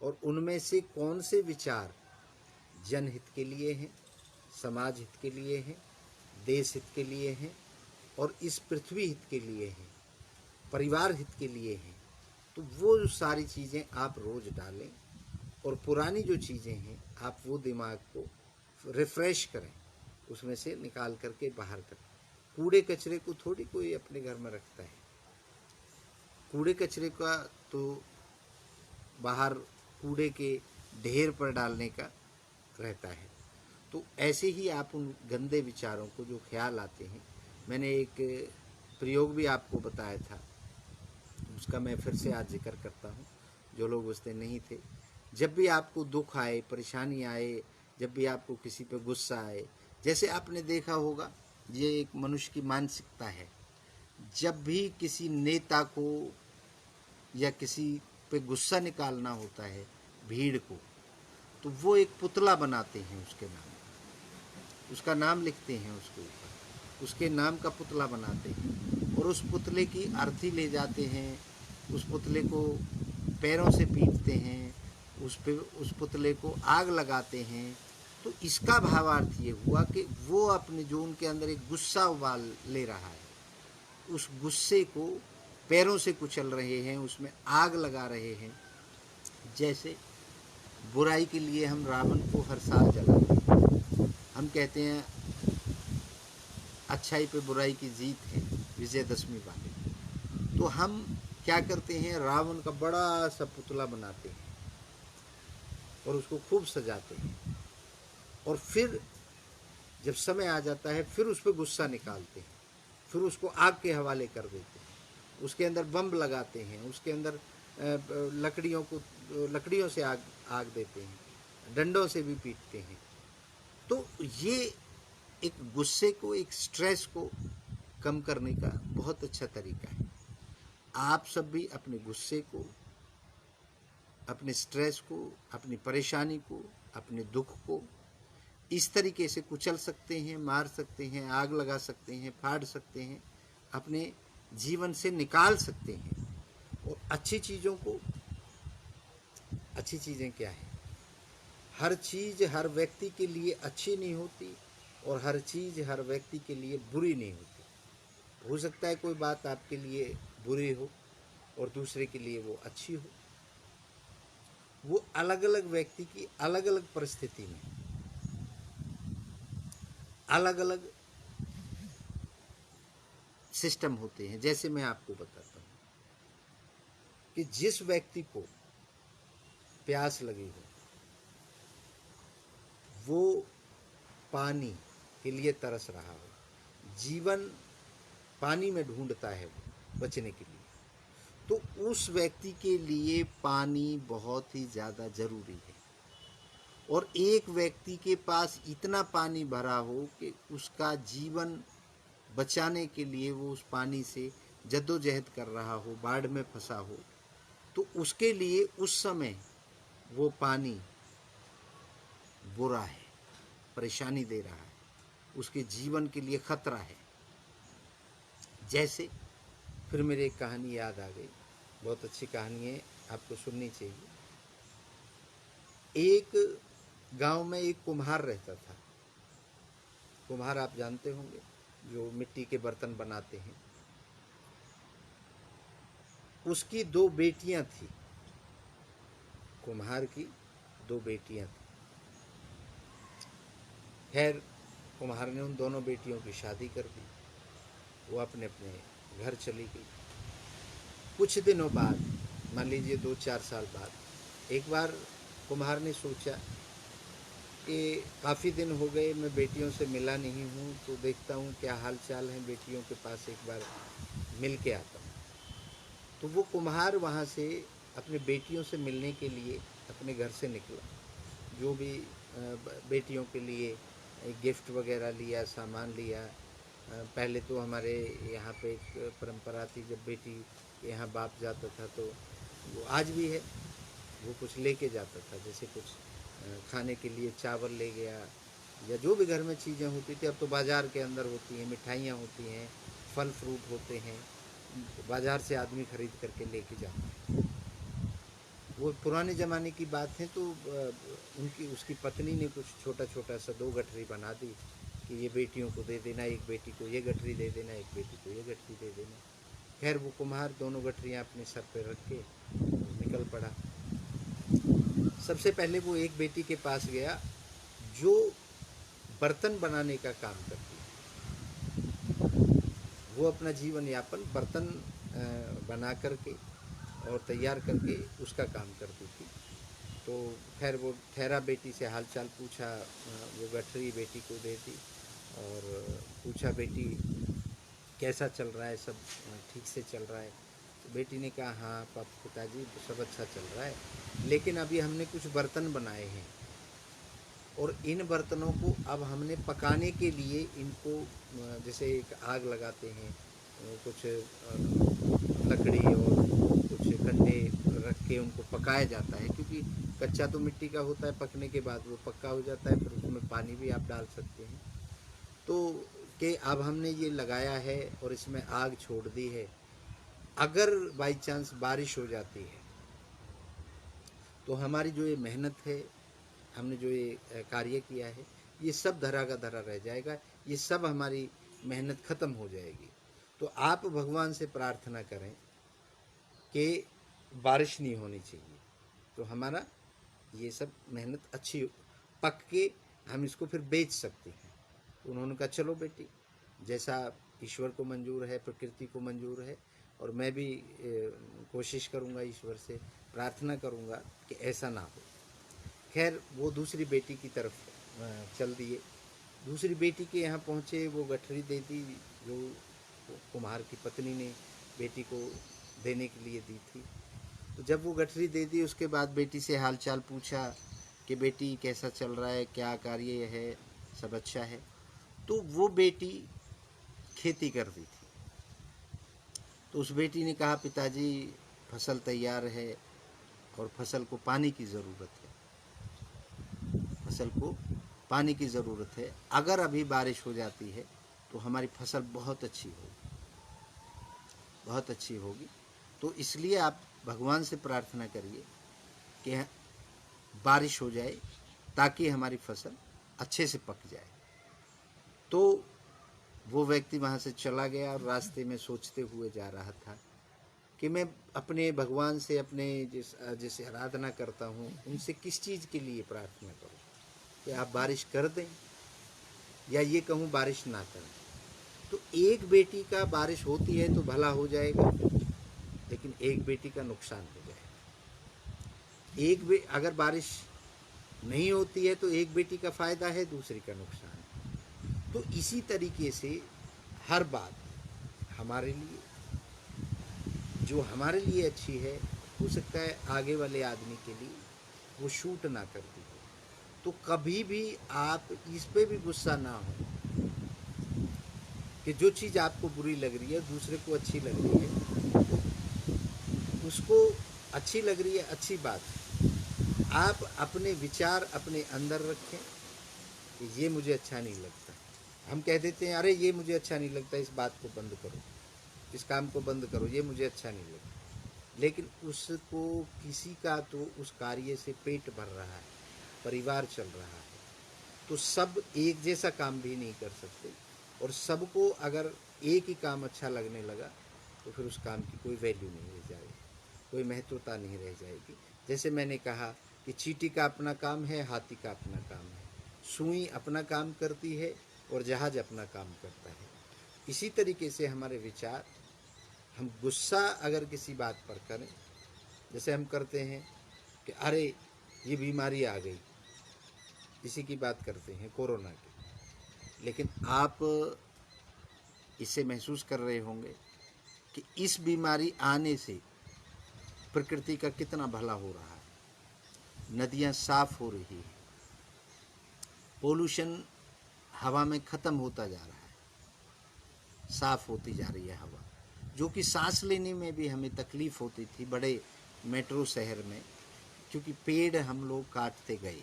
A: और उनमें से कौन से विचार जनहित के लिए हैं, समाज हित के लिए हैं, देश हित के लिए हैं, और इस पृथ्वी हित के लिए हैं, परिवार हित के लिए हैं। तो वो सारी चीज़ें आप रोज़ डालें, और पुरानी जो चीज़ें हैं आप वो दिमाग को रिफ़्रेश करें, उसमें से निकाल करके बाहर करें। कूड़े कचरे को थोड़ी कोई अपने घर में रखता है। कूड़े कचरे का तो बाहर कूड़े के ढेर पर डालने का रहता है। तो ऐसे ही आप उन गंदे विचारों को, जो ख्याल आते हैं, मैंने एक प्रयोग भी आपको बताया था, उसका मैं फिर से आज जिक्र करता हूँ, जो लोग उस दिन नहीं थे। जब भी आपको दुख आए, परेशानी आए, जब भी आपको किसी पे गुस्सा आए, जैसे आपने देखा होगा, ये एक मनुष्य की मानसिकता है, जब भी किसी नेता को या किसी पे गुस्सा निकालना होता है, भीड़ को, तो वो एक पुतला बनाते हैं उसके नाम, उसका नाम लिखते हैं उसके ऊपर, उसके नाम का पुतला बनाते हैं और उस पुतले की अर्थी ले जाते हैं, उस पुतले को पैरों से पीटते हैं, उस पुतले को आग लगाते हैं। तो इसका भावार्थ ये हुआ कि वो अपने जो उनके अंदर एक गुस्सा उबाल ले रहा है, उस गुस्से को पैरों से कुचल रहे हैं, उसमें आग लगा रहे हैं। जैसे बुराई के लिए हम रावण को हर साल जलाते हैं, हम कहते हैं अच्छाई पे बुराई की जीत है, विजयदशमी वाले। तो हम क्या करते हैं, रावण का बड़ा सा पुतला बनाते हैं और उसको खूब सजाते हैं, और फिर जब समय आ जाता है फिर उस पर गुस्सा निकालते हैं, फिर उसको आग के हवाले कर देते हैं, उसके अंदर बम लगाते हैं, उसके अंदर लकड़ियों से आग देते हैं, डंडों से भी पीटते हैं। तो ये एक गुस्से को, एक स्ट्रेस को कम करने का बहुत अच्छा तरीका है। आप सब भी अपने गुस्से को, अपने स्ट्रेस को, अपनी परेशानी को, अपने दुख को इस तरीके से कुचल सकते हैं, मार सकते हैं, आग लगा सकते हैं, फाड़ सकते हैं, अपने जीवन से निकाल सकते हैं। और अच्छी चीज़ों को, अच्छी चीज़ें क्या है, हर चीज़ हर व्यक्ति के लिए अच्छी नहीं होती और हर चीज़ हर व्यक्ति के लिए बुरी नहीं होती। हो सकता है कोई बात आपके लिए बुरी हो और दूसरे के लिए वो अच्छी हो। वो अलग अलग व्यक्ति की अलग अलग परिस्थिति में अलग अलग सिस्टम होते हैं। जैसे मैं आपको बताता हूँ कि जिस व्यक्ति को प्यास लगी हो, वो पानी के लिए तरस रहा हो, जीवन पानी में ढूंढता है वो बचने के लिए, तो उस व्यक्ति के लिए पानी बहुत ही ज़्यादा ज़रूरी है। और एक व्यक्ति के पास इतना पानी भरा हो कि उसका जीवन बचाने के लिए वो उस पानी से जद्दोजहद कर रहा हो, बाढ़ में फंसा हो, तो उसके लिए उस समय वो पानी बुरा है, परेशानी दे रहा है, उसके जीवन के लिए खतरा है। जैसे फिर मेरी एक कहानी याद आ गई, बहुत अच्छी कहानी है, आपको सुननी चाहिए। एक गांव में एक कुम्हार रहता था। कुम्हार आप जानते होंगे, जो मिट्टी के बर्तन बनाते हैं। उसकी 2 बेटियां थी, कुम्हार की 2 बेटियां थी। खैर, कुम्हार ने उन दोनों बेटियों की शादी कर दी, वो अपने अपने घर चली गई। कुछ दिनों बाद, मान लीजिए 2-4 साल बाद, एक बार कुम्हार ने सोचा कि काफ़ी दिन हो गए मैं बेटियों से मिला नहीं हूँ, तो देखता हूँ क्या हाल चाल है बेटियों के पास, एक बार मिल के आता हूँ। तो वो कुम्हार वहाँ से अपने बेटियों से मिलने के लिए अपने घर से निकला। जो भी बेटियों के लिए गिफ्ट वगैरह लिया, सामान लिया। पहले तो हमारे यहाँ पे एक परंपरा थी, जब बेटी के यहाँ बाप जाता था तो वो आज भी है, वो कुछ लेके जाता था, जैसे कुछ खाने के लिए चावल ले गया या जो भी घर में चीज़ें होती थी। अब तो बाज़ार के अंदर होती हैं, मिठाइयाँ होती हैं, फल फ्रूट होते हैं, बाज़ार से आदमी ख़रीद करके लेके जाता है। वो पुराने ज़माने की बात है। तो उसकी पत्नी ने कुछ छोटा छोटा सा 2 गठरी बना दी कि ये बेटियों को दे देना, एक बेटी को ये गठरी दे देना, एक बेटी को ये गठरी दे देना। खैर, वो कुम्हार दोनों गठरियाँ अपने सर पे रख के निकल पड़ा। सबसे पहले वो एक बेटी के पास गया जो बर्तन बनाने का काम करती है। वो अपना जीवन यापन बर्तन बना करके और तैयार करके उसका काम करती थी। तो खैर वो ठहरा बेटी से हाल चाल पूछा, वो गठरी बेटी को दे दी और पूछा बेटी कैसा चल रहा है, सब ठीक से चल रहा है। तो बेटी ने कहा हाँ पिताजी सब अच्छा चल रहा है, लेकिन अभी हमने कुछ बर्तन बनाए हैं और इन बर्तनों को अब हमने पकाने के लिए इनको जैसे एक आग लगाते हैं, कुछ लकड़ी और कुछ कंडे रख के उनको पकाया जाता है, क्योंकि कच्चा तो मिट्टी का होता है, पकने के बाद वो पक्का हो जाता है, फिर उसमें पानी भी आप डाल सकते हैं। तो कि अब हमने ये लगाया है और इसमें आग छोड़ दी है, अगर बाई चांस बारिश हो जाती है तो हमारी जो ये मेहनत है, हमने जो ये कार्य किया है, ये सब धरा का धरा रह जाएगा, ये सब हमारी मेहनत ख़त्म हो जाएगी। तो आप भगवान से प्रार्थना करें कि बारिश नहीं होनी चाहिए, तो हमारा ये सब मेहनत अच्छी पक के हम इसको फिर बेच सकते हैं। तो उन्होंने कहा चलो बेटी, जैसा ईश्वर को मंजूर है, प्रकृति को मंजूर है, और मैं भी कोशिश करूँगा, ईश्वर से प्रार्थना करूँगा कि ऐसा ना हो। खैर वो दूसरी बेटी की तरफ चल दिए। दूसरी बेटी के यहाँ पहुँचे, वो गठरी दे दी जो कुम्हार की पत्नी ने बेटी को देने के लिए दी थी। तो जब वो गठरी दे दी, उसके बाद बेटी से हाल चाल पूछा कि बेटी कैसा चल रहा है, क्या कार्य है, सब अच्छा है। तो वो बेटी खेती कर दी थी। तो उस बेटी ने कहा पिताजी फसल तैयार है और फसल को पानी की ज़रूरत है, फसल को पानी की ज़रूरत है, अगर अभी बारिश हो जाती है तो हमारी फसल बहुत अच्छी होगी, बहुत अच्छी होगी। तो इसलिए आप भगवान से प्रार्थना करिए कि बारिश हो जाए ताकि हमारी फसल अच्छे से पक जाए। तो वो व्यक्ति वहाँ से चला गया और रास्ते में सोचते हुए जा रहा था कि मैं अपने भगवान से, अपने जैसे आराधना करता हूँ, उनसे किस चीज़ के लिए प्रार्थना करूँ, कि आप बारिश कर दें या ये कहूँ बारिश ना करें। तो एक बेटी का बारिश होती है तो भला हो जाएगा, लेकिन एक बेटी का नुकसान हो जाएगा। अगर बारिश नहीं होती है तो एक बेटी का फ़ायदा है, दूसरी का नुकसान है। तो इसी तरीके से हर बात हमारे लिए, जो हमारे लिए अच्छी है, हो सकता है आगे वाले आदमी के लिए वो शूट ना करती हो। तो कभी भी आप इस पे भी गुस्सा ना हो कि जो चीज़ आपको बुरी लग रही है दूसरे को अच्छी लग रही है, तो उसको अच्छी लग रही है, अच्छी बात है। आप अपने विचार अपने अंदर रखें कि ये मुझे अच्छा नहीं लगता। हम कह देते हैं अरे ये मुझे अच्छा नहीं लगता, इस बात को बंद करो, इस काम को बंद करो, ये मुझे अच्छा नहीं लगता। लेकिन उसको किसी का तो उस कार्य से पेट भर रहा है, परिवार चल रहा है, तो सब एक जैसा काम भी नहीं कर सकते। और सबको अगर एक ही काम अच्छा लगने लगा तो फिर उस काम की कोई वैल्यू नहीं रह जाएगी, कोई महत्वता नहीं रह जाएगी। जैसे मैंने कहा कि चींटी का अपना काम है, हाथी का अपना काम है, सुई अपना काम करती है और जहाज अपना काम करता है। इसी तरीके से हमारे विचार, हम गुस्सा अगर किसी बात पर करें, जैसे हम करते हैं कि अरे ये बीमारी आ गई, इसी की बात करते हैं कोरोना की, लेकिन आप इसे महसूस कर रहे होंगे कि इस बीमारी आने से प्रकृति का कितना भला हो रहा है। नदियाँ साफ हो रही है, पोल्यूशन हवा में ख़त्म होता जा रहा है, साफ होती जा रही है हवा, जो कि सांस लेने में भी हमें तकलीफ़ होती थी बड़े मेट्रो शहर में, क्योंकि पेड़ हम लोग काटते गए,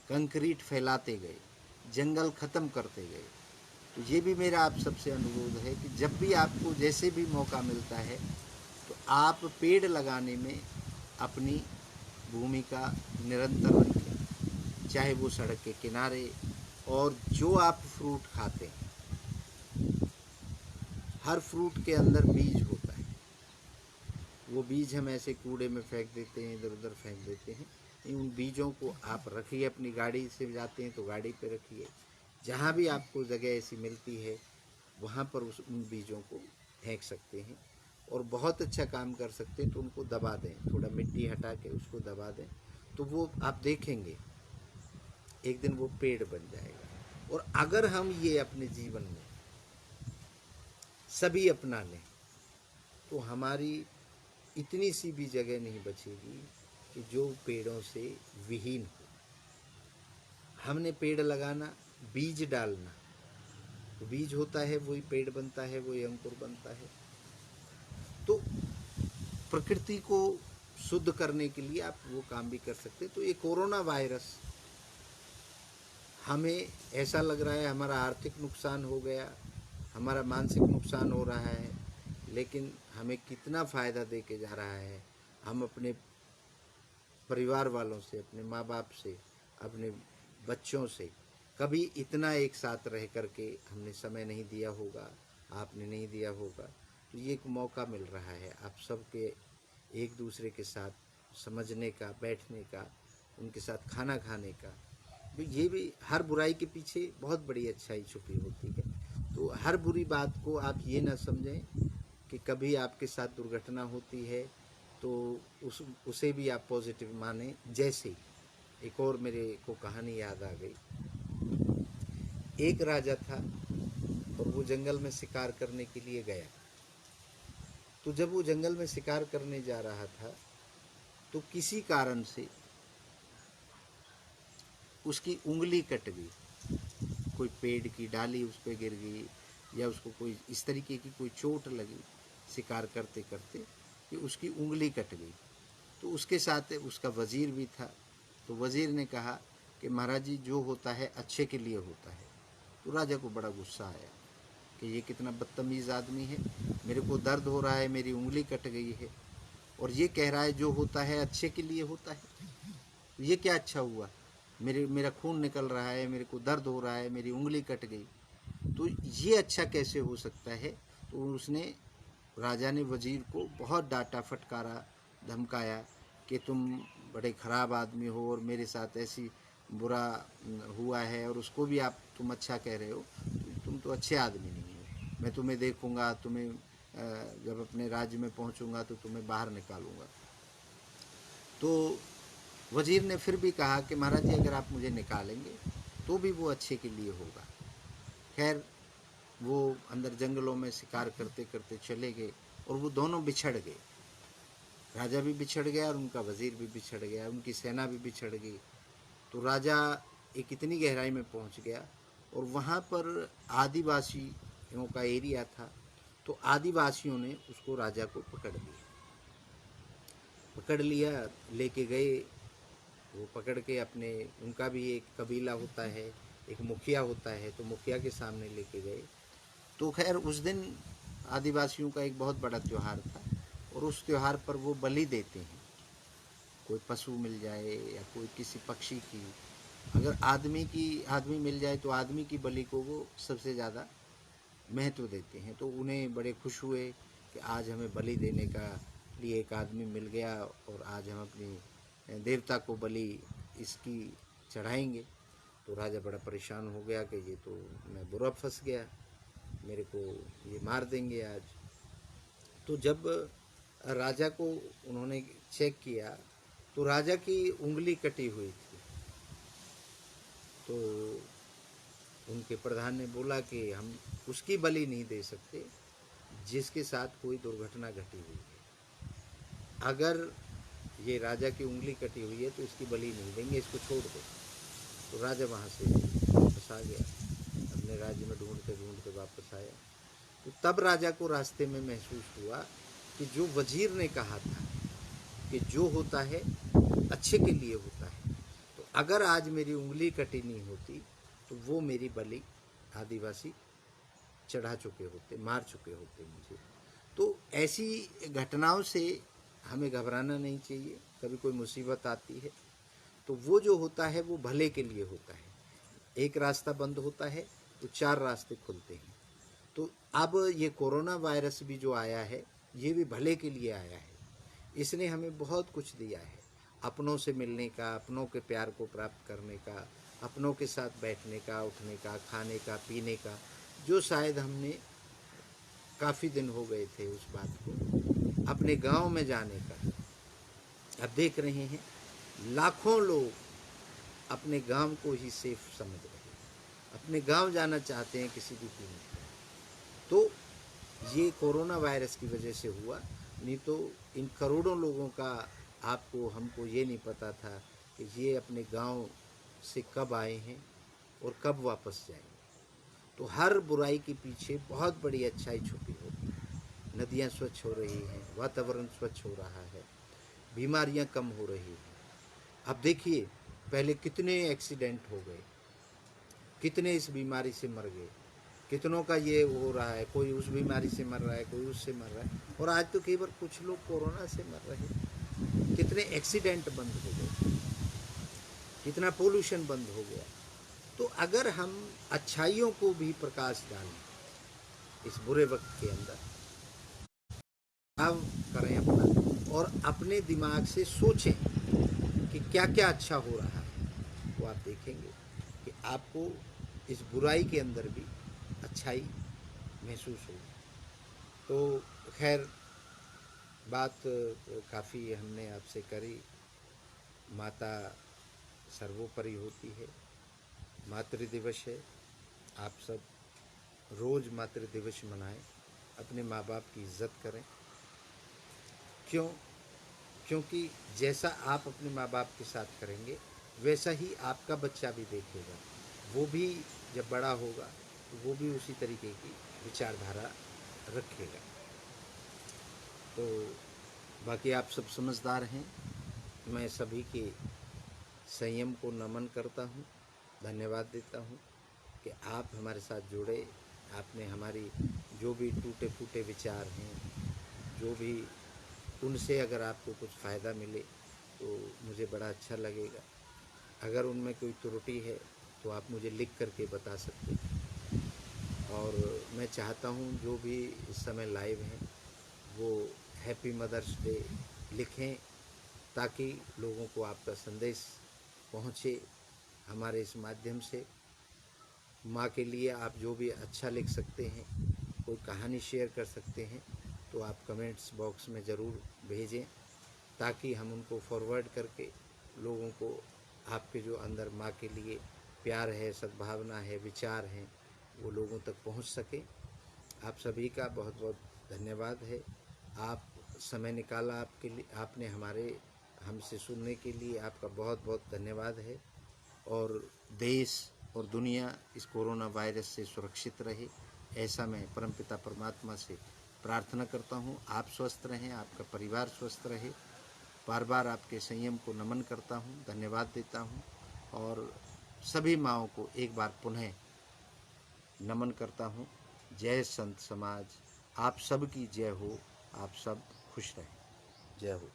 A: कंक्रीट फैलाते गए, जंगल ख़त्म करते गए। तो ये भी मेरा आप सबसे अनुरोध है कि जब भी आपको जैसे भी मौका मिलता है तो आप पेड़ लगाने में अपनी भूमिका निरंतर रखें, चाहे वो सड़क के किनारे। और जो आप फ्रूट खाते हैं, हर फ्रूट के अंदर बीज होता है, वो बीज हम ऐसे कूड़े में फेंक देते हैं, इधर उधर फेंक देते हैं। उन बीजों को आप रखिए, अपनी गाड़ी से जाते हैं तो गाड़ी पे रखिए, जहाँ भी आपको जगह ऐसी मिलती है वहाँ पर उन बीजों को फेंक सकते हैं। और बहुत अच्छा काम कर सकते हैं तो उनको दबा दें, थोड़ा मिट्टी हटा के उसको दबा दें, तो वो आप देखेंगे एक दिन वो पेड़ बन जाएगा। और अगर हम ये अपने जीवन में सभी अपना लें तो हमारी इतनी सी भी जगह नहीं बचेगी कि जो पेड़ों से विहीन हो। हमने पेड़ लगाना, बीज डालना, तो बीज होता है वही पेड़ बनता है, वही अंकुर बनता है। तो प्रकृति को शुद्ध करने के लिए आप वो काम भी कर सकते हैं। तो ये कोरोना वायरस, हमें ऐसा लग रहा है हमारा आर्थिक नुकसान हो गया, हमारा मानसिक नुकसान हो रहा है, लेकिन हमें कितना फ़ायदा दे के जा रहा है। हम अपने परिवार वालों से, अपने माँ बाप से, अपने बच्चों से कभी इतना एक साथ रह करके हमने समय नहीं दिया होगा, आपने नहीं दिया होगा। तो ये एक मौका मिल रहा है आप सबके एक दूसरे के साथ समझने का, बैठने का, उनके साथ खाना खाने का। तो ये भी, हर बुराई के पीछे बहुत बड़ी अच्छाई छुपी होती है। तो हर बुरी बात को आप ये ना समझें कि कभी आपके साथ दुर्घटना होती है तो उसे भी आप पॉजिटिव माने। जैसे एक और मेरे को कहानी याद आ गई। एक राजा था और वो जंगल में शिकार करने के लिए गया। तो जब वो जंगल में शिकार करने जा रहा था तो किसी कारण से उसकी उंगली कट गई, कोई पेड़ की डाली उस पर गिर गई, या उसको कोई इस तरीके की कोई चोट लगी शिकार करते करते कि उसकी उंगली कट गई। तो उसके साथ उसका वज़ीर भी था। तो वज़ीर ने कहा कि महाराज जी, जो होता है अच्छे के लिए होता है। तो राजा को बड़ा गुस्सा आया कि ये कितना बदतमीज़ आदमी है, मेरे को दर्द हो रहा है, मेरी उंगली कट गई है, और ये कह रहा है जो होता है अच्छे के लिए होता है। ये क्या अच्छा हुआ, मेरा खून निकल रहा है, मेरे को दर्द हो रहा है, मेरी उंगली कट गई, तो ये अच्छा कैसे हो सकता है। तो उसने, राजा ने वज़ीर को बहुत डांटा, फटकारा, धमकाया कि तुम बड़े ख़राब आदमी हो और मेरे साथ ऐसी बुरा हुआ है, और उसको भी तुम अच्छा कह रहे हो, तुम तो अच्छे आदमी नहीं हो। मैं तुम्हें देखूंगा, तुम्हें जब अपने राज्य में पहुंचूंगा तो तुम्हें बाहर निकालूंगा। तो वज़ीर ने फिर भी कहा कि महाराज जी, अगर आप मुझे निकालेंगे तो भी वो अच्छे के लिए होगा। खैर, वो अंदर जंगलों में शिकार करते करते चले गए और वो दोनों बिछड़ गए। राजा भी बिछड़ गया और उनका वज़ीर भी बिछड़ गया, उनकी सेना भी बिछड़ गई। तो राजा एक इतनी गहराई में पहुंच गया और वहाँ पर आदिवासियों का एरिया था। तो आदिवासियों ने उसको, राजा को पकड़ लिया, लेके गए। वो पकड़ के अपने, उनका भी एक कबीला होता है, एक मुखिया होता है, तो मुखिया के सामने लेके गए। तो खैर, उस दिन आदिवासियों का एक बहुत बड़ा त्यौहार था और उस त्यौहार पर वो बलि देते हैं। कोई पशु मिल जाए या कोई किसी पक्षी की, अगर आदमी मिल जाए तो आदमी की बलि को वो सबसे ज़्यादा महत्व देते हैं। तो उन्हें बड़े खुश हुए कि आज हमें बलि देने का लिए एक आदमी मिल गया और आज हम अपनी देवता को बलि इसकी चढ़ाएंगे। तो राजा बड़ा परेशान हो गया कि ये तो मैं बुरा फंस गया, मेरे को ये मार देंगे आज। तो जब राजा को उन्होंने चेक किया तो राजा की उंगली कटी हुई थी। तो उनके प्रधान ने बोला कि हम उसकी बलि नहीं दे सकते जिसके साथ कोई दुर्घटना घटी हुई है। अगर ये राजा की उंगली कटी हुई है तो इसकी बलि नहीं देंगे, इसको छोड़ दो। तो राजा वहाँ से वापस आ गया, अपने राज्य में ढूंढते ढूंढते वापस आया। तो तब राजा को रास्ते में महसूस हुआ कि जो वजीर ने कहा था कि जो होता है अच्छे के लिए होता है, तो अगर आज मेरी उंगली कटी नहीं होती तो वो मेरी बलि आदिवासी चढ़ा चुके होते, मार चुके होते मुझे। तो ऐसी घटनाओं से हमें घबराना नहीं चाहिए। कभी कोई मुसीबत आती है तो वो जो होता है वो भले के लिए होता है। एक रास्ता बंद होता है तो 4 रास्ते खुलते हैं। तो अब ये कोरोना वायरस भी जो आया है, ये भी भले के लिए आया है। इसने हमें बहुत कुछ दिया है, अपनों से मिलने का, अपनों के प्यार को प्राप्त करने का, अपनों के साथ बैठने का, उठने का, खाने का, पीने का, जो शायद हमने काफ़ी दिन हो गए थे उस बात को, अपने गांव में जाने का। अब देख रहे हैं लाखों लोग अपने गांव को ही सेफ समझ रहे हैं, अपने गांव जाना चाहते हैं किसी भी कीमत पर। तो ये कोरोना वायरस की वजह से हुआ, नहीं तो इन करोड़ों लोगों का आपको हमको ये नहीं पता था कि ये अपने गांव से कब आए हैं और कब वापस जाएंगे। तो हर बुराई के पीछे बहुत बड़ी अच्छाई छुपी होती है। नदियाँ स्वच्छ हो रही हैं, वातावरण स्वच्छ हो रहा है, बीमारियां कम हो रही हैं। अब देखिए पहले कितने एक्सीडेंट हो गए, कितने इस बीमारी से मर गए, कितनों का ये हो रहा है, कोई उस बीमारी से मर रहा है, कोई उससे मर रहा है, और आज तो केवल कुछ लोग कोरोना से मर रहे हैं। कितने एक्सीडेंट बंद हो गए, कितना पोल्यूशन बंद हो गया। तो अगर हम अच्छाइयों को भी प्रकाश डालें इस बुरे वक्त के अंदर, अब करें अपना और अपने दिमाग से सोचें कि क्या क्या अच्छा हो रहा है, तो आप देखेंगे कि आपको इस बुराई के अंदर भी अच्छाई महसूस होगी। तो खैर बात काफ़ी हमने आपसे करी। माता सर्वोपरि होती है, मातृ दिवस है, आप सब रोज़ मातृ दिवस मनाएं, अपने माँ बाप की इज़्ज़त करें। क्यों? क्योंकि जैसा आप अपने माँ बाप के साथ करेंगे वैसा ही आपका बच्चा भी देखेगा। वो भी जब बड़ा होगा तो वो भी उसी तरीके की विचारधारा रखेगा। तो बाकी आप सब समझदार हैं। मैं सभी के संयम को नमन करता हूँ, धन्यवाद देता हूँ कि आप हमारे साथ जुड़े। आपने हमारी जो भी टूटे फूटे विचार हैं, जो भी, उनसे अगर आपको कुछ फ़ायदा मिले तो मुझे बड़ा अच्छा लगेगा। अगर उनमें कोई त्रुटि है तो आप मुझे लिख करके बता सकते हैं। और मैं चाहता हूँ जो भी इस समय लाइव हैं वो हैप्पी मदर्स डे लिखें, ताकि लोगों को आपका संदेश पहुँचे हमारे इस माध्यम से। माँ के लिए आप जो भी अच्छा लिख सकते हैं, कोई कहानी शेयर कर सकते हैं, तो आप कमेंट्स बॉक्स में ज़रूर भेजें, ताकि हम उनको फॉरवर्ड करके लोगों को आपके जो अंदर माँ के लिए प्यार है, सद्भावना है, विचार हैं, वो लोगों तक पहुँच सके। आप सभी का बहुत बहुत धन्यवाद है। आप समय निकाला, आपके लिए, आपने हमसे सुनने के लिए आपका बहुत बहुत धन्यवाद है। और देश और दुनिया इस कोरोना वायरस से सुरक्षित रहे, ऐसा मैं परमपिता परमात्मा से प्रार्थना करता हूँ। आप स्वस्थ रहें, आपका परिवार स्वस्थ रहे। बार बार आपके संयम को नमन करता हूँ, धन्यवाद देता हूँ, और सभी माँओं को एक बार पुनः नमन करता हूँ। जय संत समाज, आप सब की जय हो, आप सब खुश रहें। जय हो।